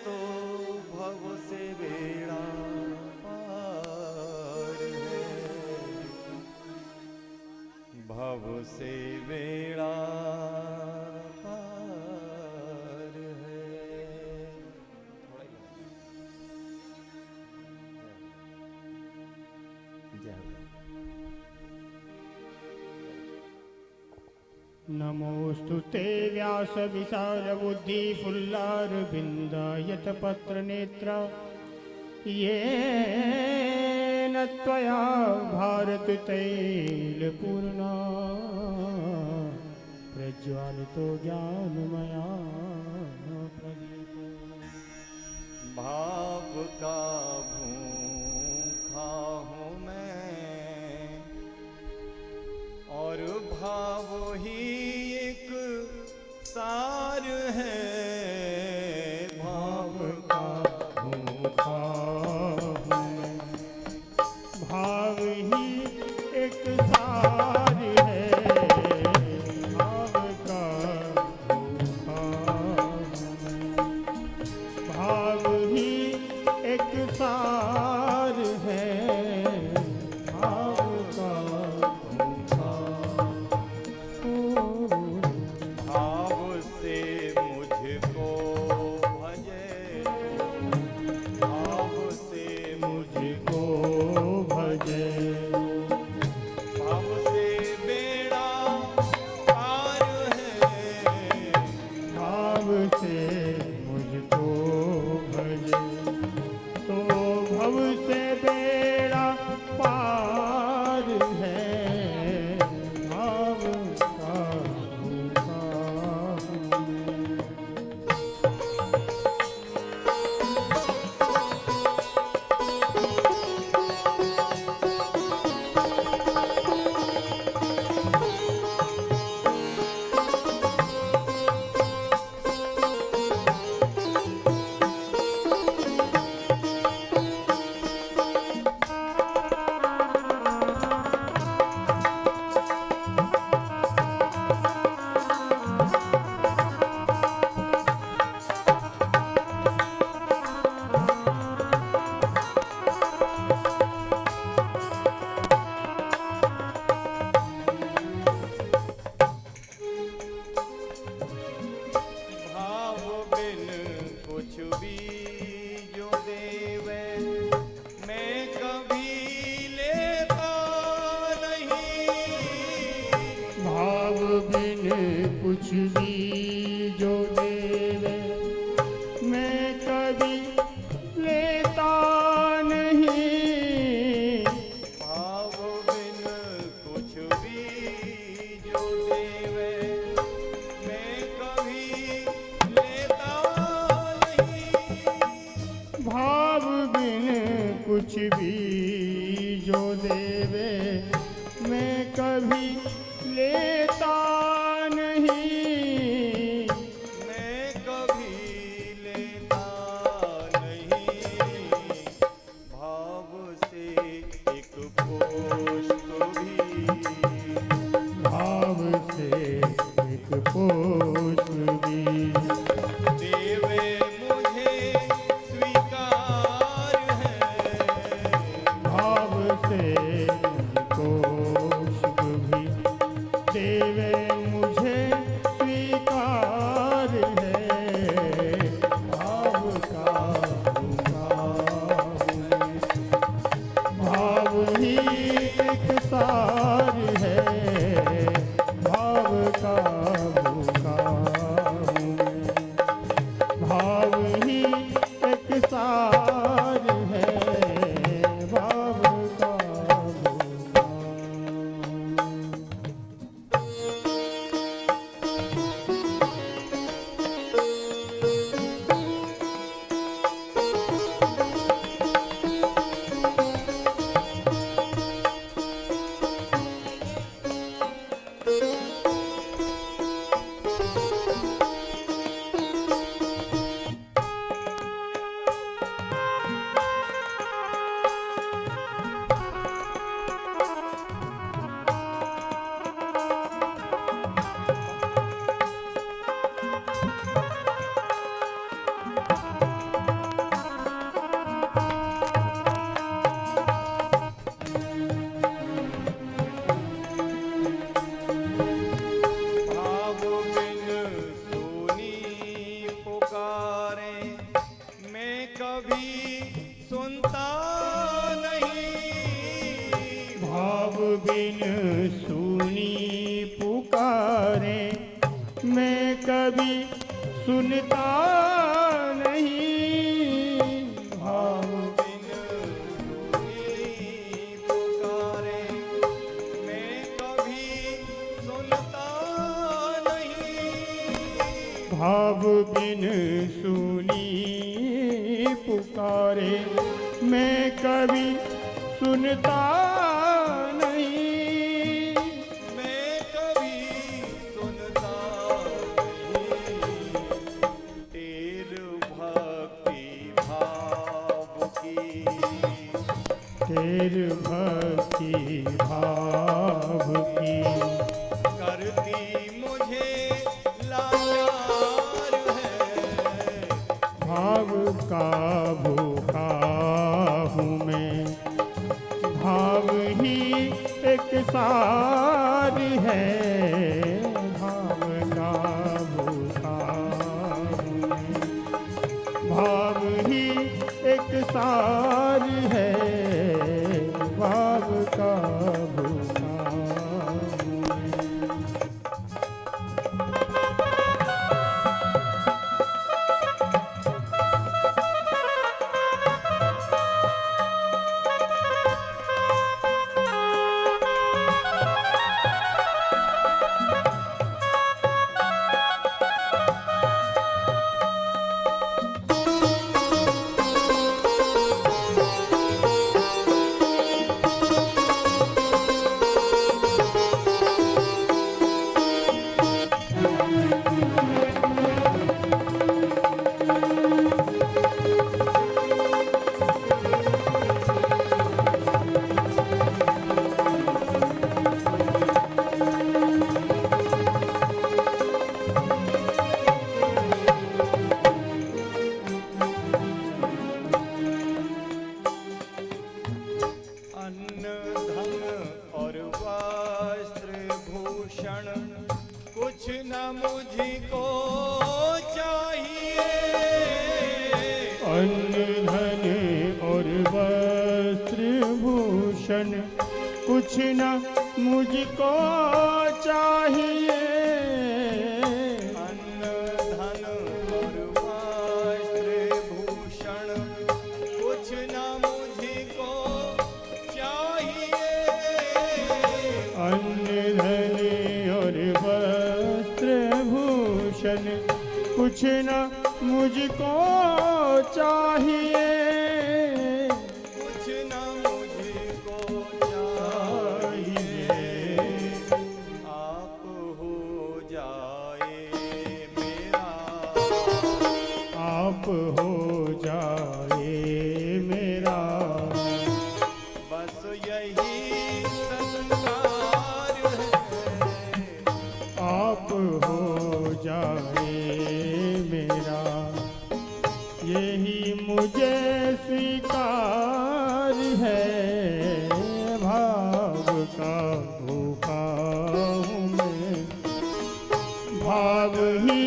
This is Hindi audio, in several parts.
तो भव से बेड़ा पार है, भव से बेड़ा पार है। नमोस्तुते व्यास विशाल बुद्धि फुल्लार बिंदायत पत्र नेत्र येन त्वया भारत तैल पूर्णा प्रज्वालितो ज्ञानमया प्रदीपो। भाव का भूखा हूँ मैं और भाव ही एक सार है, भाव का भूखा हूँ भाव ही एक सार है, भाव का भूखा हूँ भाव ही एक सार है, भाव का भूखा हूँ। भाव से मुझको भजे, भाव से मुझको भजे भाव से बेड़ा पार है, भाव से मुझको भजे तो भव से बेड़ा पार है, भाव का भूखा हूँ मैं। भाव बिन कुछ भी जो देवे मैं कभी लेता नहीं, भाव बिन कुछ भी जो देवे मैं कभी लेता नहीं, भाव बिन कुछ भी जो देवे मैं कभी लेता नहीं, भाव बिन कुछ भी जो देवे मैं कभी लेता नहीं, मैं कभी लेता नहीं, भाव से एक पुष्प भी भाव से एक पुष्प भी देवे मुझे स्वीकार है, बिन सुनी पुकारे मैं कभी सुनता नहीं। भाव बिन सुनी पुकारे मैं कभी सुनता नहीं। भाव बिन सुनी पुकारे मैं कभी सुनता नहीं। मैं कभी सुनता नहीं। तेर भक्ति भाव की तेर भक्ति भाव की करती मुझे लाचार है। भाव का भूखा हूँ मैं, भाव ही एक सार है। भाव का भूखा हूँ मैं, भाव ही एक सार है। भाव का भूखा हूँ मैं। अन्न धन और वस्त्र भूषण कुछ न मुझको चाहिए। अन्न धन और वस्त्र भूषण कुछ न मुझको चाहिए। अन्न धन और वस्त्र भूषण कुछ न मुझको चाहिए। अन्न धन और वस्त्र भूषण कुछ न मुझको चाहिए। कुछ न मुझको चाहिए। आप हो जाए मेरा। आप हो जाए मेरा। बस यही संसार है। आप हो जाए मेरा। यही मुझे स्वीकार है। भाव का भूखा हूँ मैं, भाव ही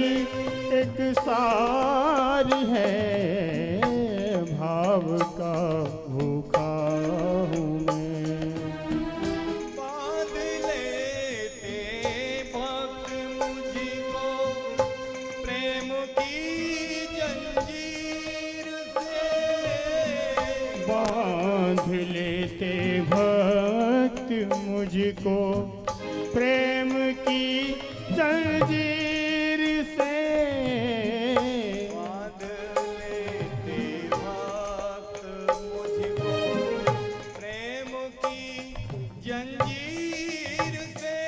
एक सार है। भाव का भूखा हूँ मैं। बांध लेते भक्त मुझको प्रेम की जंजीर से। बांध लेते भक्त मुझको प्रेम की जंजीर से। बांध लेते भक्त मुझको प्रेम की जंजीर से।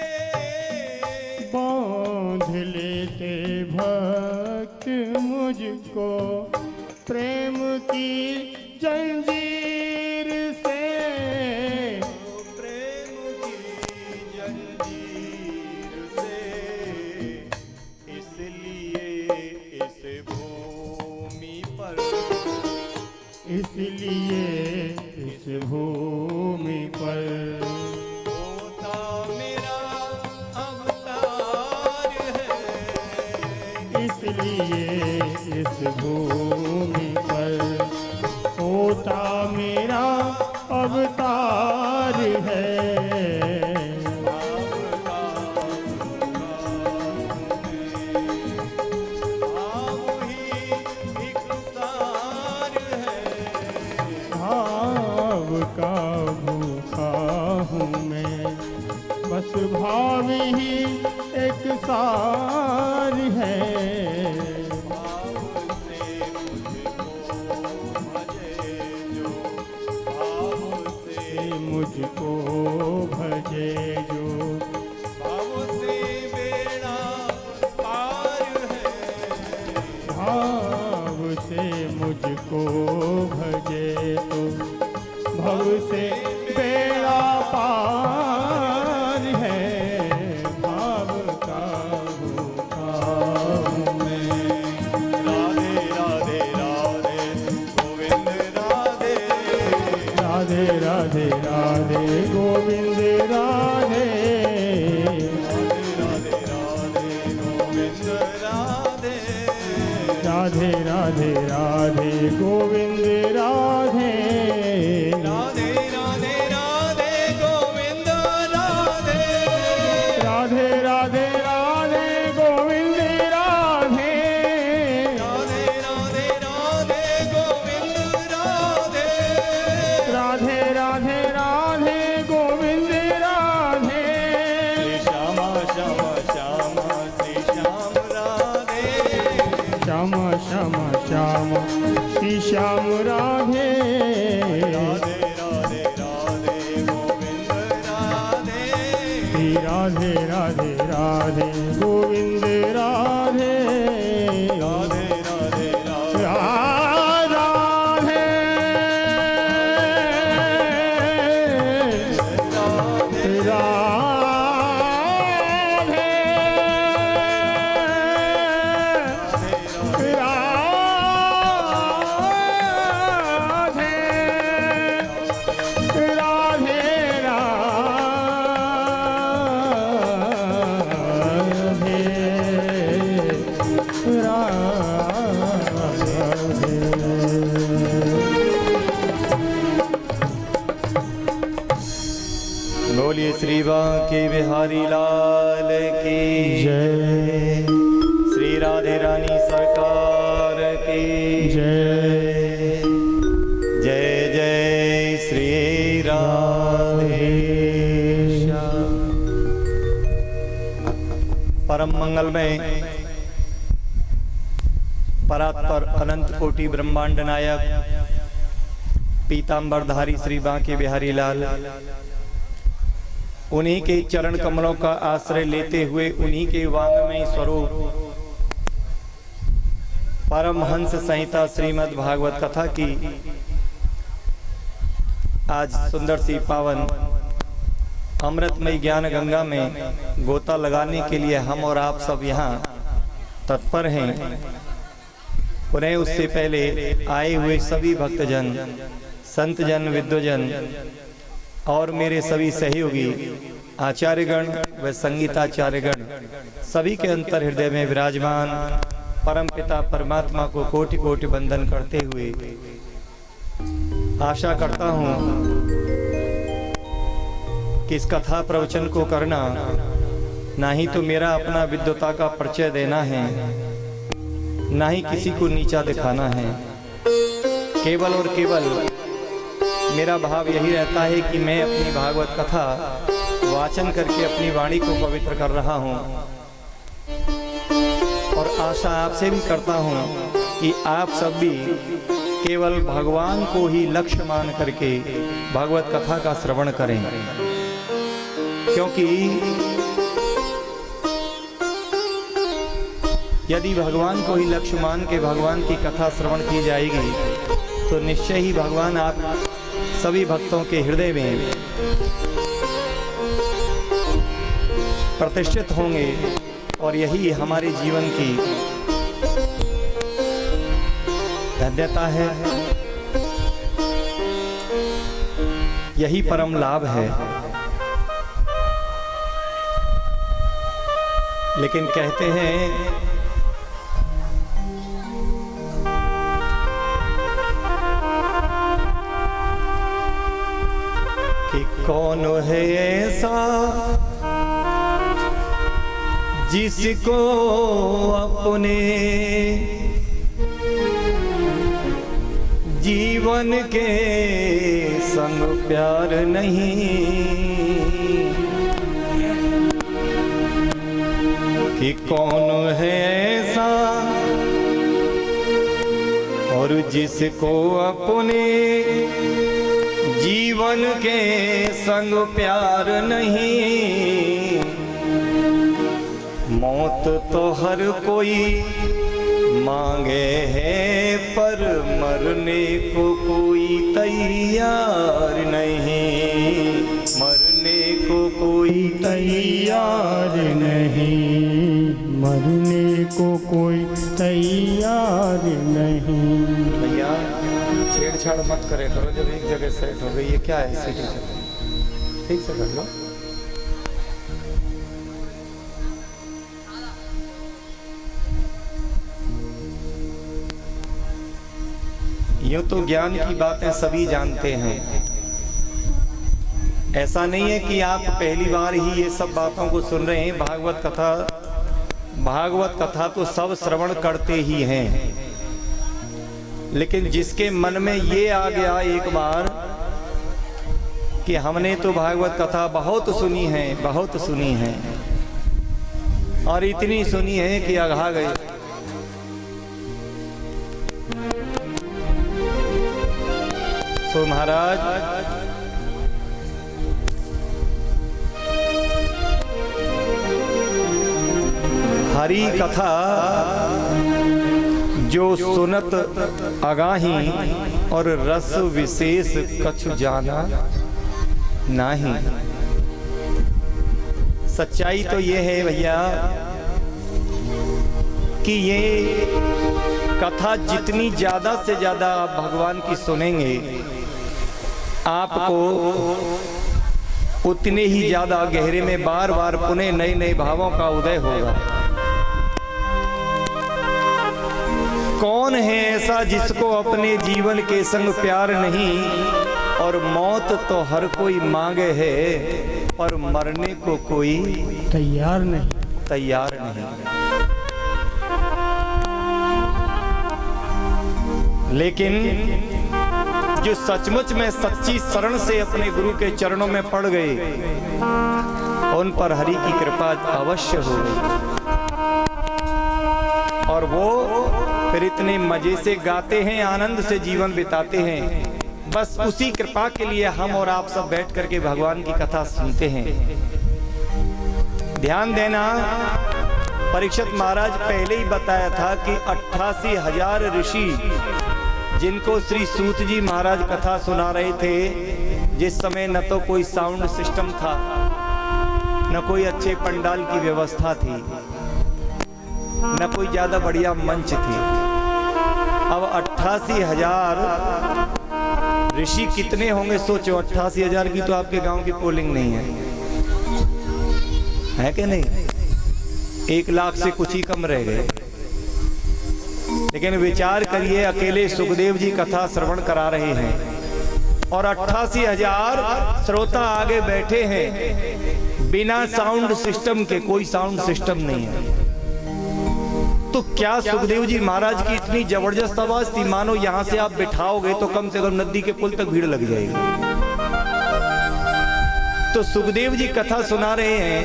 बांध लेते भक्त मुझको प्रेम की जंजीर से। प्रेम की जंजीर से। इसलिए इस भूमि पर इसलिए इस भूमि पर होता मेरा अवतार है। इसलिए इस भूमि पर होता मेरा अवतार है। सार है। भाव से मुझको भजे जो, भाव से बेड़ा पार है। भाव से मुझको भजे तो भव से बेड़ा पार है। भाव का होता हूँ मैं। राधे राधे राधे गोविंद राधे, राधे राधे राधे गोविंद राधे, राधे राधे गोविंद राधे, राधे राधे राधे गोविंद राधे, राधे राधे राधे गोविंद राधे, राधे राधे राधे गोविंद राधे, राधे राधे राधे गोविंद राधे, राधे राधे राधे गोविंद राधे। श्री श्यामा श्यामा श्यामा श्री श्याम राधे, श्याम श्याम श्याम श्री श्याम राधे, राधे राधे राधे गोविंद राधे, श्री राधे राधे राधे गोविंद राधे, राधे राधे राधे राधे बोलिए श्री बांके बिहारी लाल की जय, श्री राधे रानी सरकार की जय जय जय श्री राधे श्याम। परम मंगलमय परात्पर अनंत कोटि ब्रह्मांड नायक पीतांबरधारी श्री बांके बिहारी लाल, उन्हीं के चरण कमलों का आश्रय लेते हुए उन्हीं के वांगमय स्वरूप परमहंस संहिता श्रीमद् भागवत कथा की आज सुंदर सी पावन अमृतमय ज्ञान गंगा में गोता लगाने के लिए हम और आप सब यहाँ तत्पर हैं। उन्हें उससे पहले आए हुए सभी भक्तजन, संतजन, विद्वजन और मेरे सभी सहयोगी आचार्यगण व संगीताचार्यगण सभी के अंतर हृदय में विराजमान परम पिता परमात्मा को कोटि कोटि वंदन करते हुए आशा करता हूँ कि इस कथा प्रवचन को करना ना ही तो मेरा अपना विद्वता का परिचय देना है, ना ही किसी को नीचा दिखाना है। केवल और केवल मेरा भाव यही रहता है कि मैं अपनी भागवत कथा वाचन करके अपनी वाणी को पवित्र कर रहा हूँ और आशा आपसे भी करता हूँ कि आप सब भी केवल भगवान को ही लक्ष्य मान करके भागवत कथा का श्रवण करें, क्योंकि यदि भगवान को ही लक्ष्य मान के भगवान की कथा श्रवण की जाएगी तो निश्चय ही भगवान आप सभी भक्तों के हृदय में प्रतिष्ठित होंगे और यही हमारे जीवन की धन्यता है, यही परम लाभ है। लेकिन कहते हैं कि कौन है ऐसा जिसको अपने जीवन के संग प्यार नहीं। कि कौन है ऐसा और जिसको अपने जीवन के संग प्यार नहीं। मौत तो हर कोई मांगे है पर मरने को कोई तैयार नहीं। मरने को कोई तैयार नहीं, मरने को कोई तैयार नहीं। भैया छेड़छाड़ मत करे करो, जब एक जगह सेट हो गई। ये क्या है सीटी से ठीक से कर लो। यूं तो ज्ञान की बातें सभी जानते हैं, ऐसा नहीं है कि आप पहली बार ही ये सब बातों को सुन रहे हैं। भागवत कथा तो सब श्रवण करते ही हैं, लेकिन जिसके मन में ये आ गया एक बार कि हमने तो भागवत कथा बहुत सुनी है और इतनी सुनी है कि अघा गए। तो महाराज हरि कथा जो सुनत अगाही और रस विशेष कछु जाना नहीं। सच्चाई तो ये है भैया कि ये कथा जितनी ज्यादा से ज्यादा आप भगवान की सुनेंगे, आपको उतने ही ज्यादा गहरे में बार बार पुनः नए नए भावों का उदय होगा। कौन है ऐसा जिसको अपने जीवन के संग प्यार नहीं, और मौत तो हर कोई मांगे है पर मरने को कोई तैयार नहीं। लेकिन जो सचमुच में सच्ची शरण से अपने गुरु के चरणों में पड़ गए, उन पर हरि की कृपा अवश्य हो गई, और वो फिर इतने मजे से गाते हैं, आनंद से जीवन बिताते हैं। बस उसी कृपा के लिए हम और आप सब बैठ करके भगवान की कथा सुनते हैं। ध्यान देना, परीक्षित महाराज पहले ही बताया था कि 88,000 ऋषि जिनको श्री सूत जी महाराज कथा सुना रहे थे, जिस समय न तो कोई साउंड सिस्टम था, न कोई अच्छे पंडाल की व्यवस्था थी, न कोई ज्यादा बढ़िया मंच थी। अब 88,000 ऋषि कितने होंगे सोचो। 88,000 की तो आपके गांव की पोलिंग नहीं है कि नहीं? 1 लाख से कुछ ही कम रह गए। लेकिन विचार करिए, अकेले सुखदेव जी कथा श्रवण करा रहे हैं और 88,000 श्रोता आगे बैठे हैं बिना साउंड सिस्टम के। कोई साउंड सिस्टम नहीं है। तो क्या सुखदेव जी महाराज की इतनी जबरदस्त आवाज थी, मानो यहां से आप बिठाओगे तो कम से कम नदी के पुल तक भीड़ लग जाएगी। तो सुखदेव जी कथा सुना रहे हैं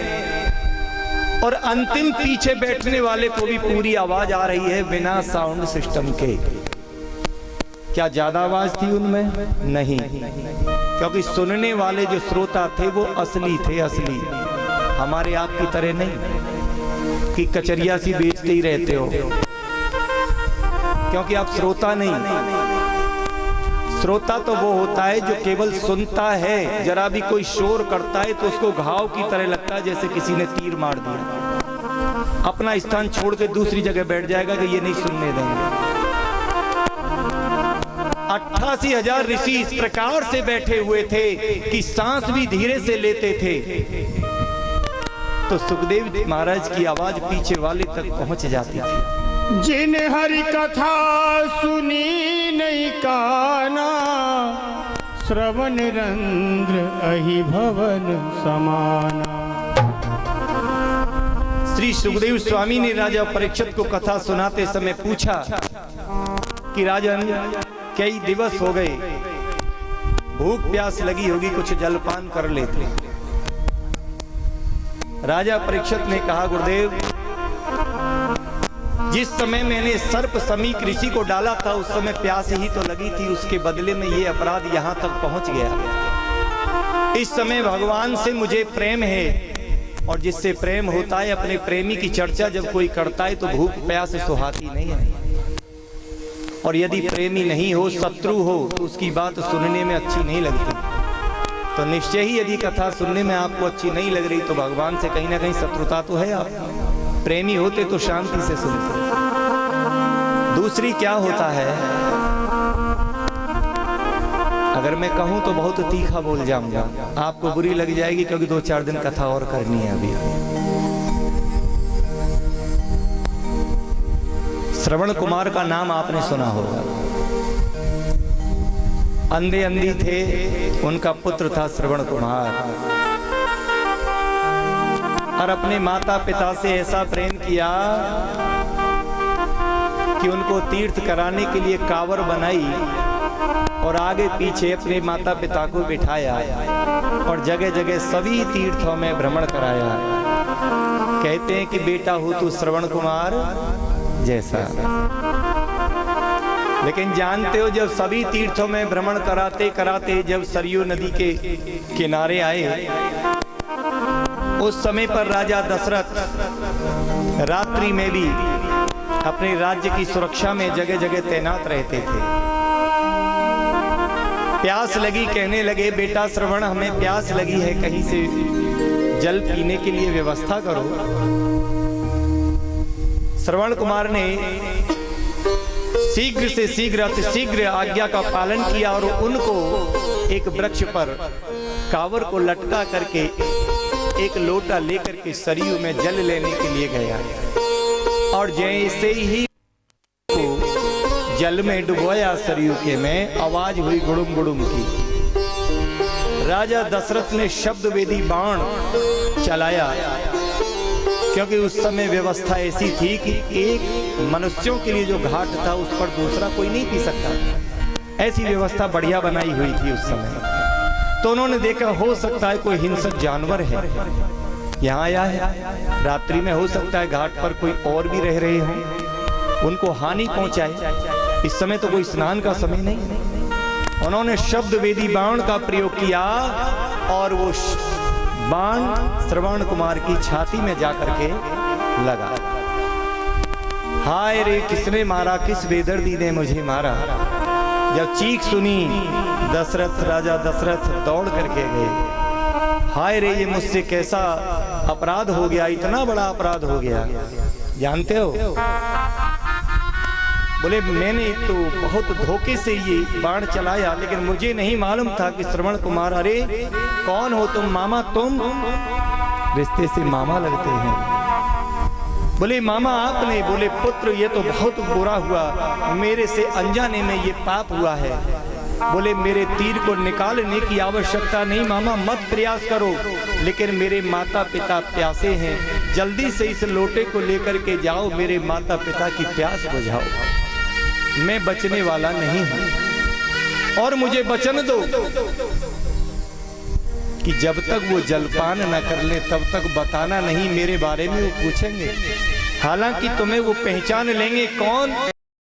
और अंतिम पीछे बैठने वाले को भी पूरी आवाज आ रही है बिना साउंड सिस्टम के। क्या ज्यादा आवाज थी उनमें? नहीं, क्योंकि सुनने वाले जो श्रोता थे वो असली थे, असली। हमारे आपकी तरह नहीं कि कचरिया सी बेचते ही रहते हो, क्योंकि आप श्रोता नहीं। श्रोता तो वो होता है जो केवल सुनता है, जरा भी कोई शोर करता है तो उसको घाव की तरह लगता है जैसे किसी ने तीर मार दिया। अपना स्थान छोड़ के दूसरी जगह बैठ जाएगा कि ये नहीं सुनने देंगे। 88,000 ऋषि इस प्रकार से बैठे हुए थे कि सांस भी धीरे से लेते थे। तो सुखदेव महाराज की आवाज पीछे वाले तक पहुंच जाती थी। जिन हरि कथा सुनी नहीं काना, श्रवण रंध्र अहि भवन समाना। श्री सुखदेव स्वामी ने राजा परीक्षित को कथा सुनाते समय पूछा कि राजन, कई दिवस हो गए, भूख प्यास लगी होगी, कुछ जलपान कर लेते। राजा परीक्षित ने कहा, गुरुदेव जिस समय मैंने सर्प समीक ऋषि को डाला था उस समय प्यास ही तो लगी थी, उसके बदले में ये अपराध यहाँ तक पहुँच गया। इस समय भगवान से मुझे प्रेम है, और जिससे प्रेम होता है अपने प्रेमी की चर्चा जब कोई करता है तो भूख प्यास सुहाती नहीं है। और यदि प्रेमी नहीं हो, शत्रु हो, तो उसकी बात सुनने में अच्छी नहीं लगती। तो निश्चय ही यदि कथा सुनने में आपको अच्छी नहीं लग रही तो भगवान से कहीं ना कहीं शत्रुता तो है। आप प्रेमी होते तो शांति से सुनते। दूसरी क्या होता है, अगर मैं कहूं तो बहुत तीखा बोल जाऊंगा, आपको बुरी लग जाएगी क्योंकि 2-4 दिन कथा और करनी है अभी। श्रवण कुमार का नाम आपने सुना होगा। अंधे अंधी थे, उनका पुत्र था श्रवण कुमार, और अपने माता पिता से ऐसा प्रेम किया कि उनको तीर्थ कराने के लिए कांवर बनाई और आगे पीछे अपने माता पिता को बिठाया और जगह जगह सभी तीर्थों में भ्रमण कराया। कहते हैं कि बेटा हो तू श्रवण कुमार जैसा। लेकिन जानते हो जब सभी तीर्थों में भ्रमण कराते कराते जब सरयू नदी के किनारे आए, उस समय पर राजा दशरथ रात्रि में भी अपने राज्य की सुरक्षा में जगह जगह तैनात रहते थे। प्यास लगी, कहने लगे बेटा श्रवण हमें प्यास लगी है, कहीं से जल पीने के लिए व्यवस्था करो। श्रवण कुमार ने शीघ्र से शीघ्र अतिशीघ्र आज्ञा का पालन किया और उनको एक वृक्ष पर कांवर को लटका करके एक लोटा लेकर के सरयू में जल लेने के लिए गया, और जैसे ही जल में डुबोया सरयू के में आवाज हुई गुड़ुम गुड़ुम की। राजा दशरथ ने शब्द वेदी बाण चलाया, क्योंकि उस समय व्यवस्था ऐसी थी कि एक मनुष्यों के लिए जो घाट था उस पर दूसरा कोई नहीं पी सकता। ऐसी व्यवस्था बढ़िया बनाई हुई थी उस समय। तो उन्होंने देखा हो सकता है कोई हिंसक जानवर है यहाँ आया है, रात्रि में हो सकता है घाट पर कोई और भी रह रहे हों, उनको हानि पहुंचाए। इस समय तो कोई स्नान का समय नहीं। उन्होंने शब्द वेदी बाण का प्रयोग किया और वो बाण श्रवण कुमार की छाती में जाकर के लगा। हाय रे किसने मारा, किस बेदर्दी ने मुझे मारा। जब चीख सुनी दशरथ, राजा दशरथ दौड़ करके गए। हाय रे ये मुझसे कैसा अपराध हो गया, इतना बड़ा अपराध हो गया। जानते हो, बोले मैंने तो बहुत धोखे से ये बाण चलाया, लेकिन मुझे नहीं मालूम था कि श्रवण कुमार, अरे कौन हो तुम? मामा तुम? रिश्ते से मामा लगते हैं। बोले मामा आपने? बोले पुत्र ये तो बहुत बुरा हुआ, मेरे से अनजाने में ये पाप हुआ है। बोले मेरे तीर को निकालने की आवश्यकता नहीं मामा, मत प्रयास करो, लेकिन मेरे माता पिता प्यासे हैं, जल्दी से इस लोटे को लेकर के जाओ, मेरे माता पिता की प्यास बुझाओ। मैं बचने वाला नहीं हूं, और मुझे वचन दो कि जब तक वो जलपान न कर ले तब तक बताना नहीं, मेरे बारे में वो पूछेंगे। हालांकि तुम्हें वो पहचान लेंगे, कौन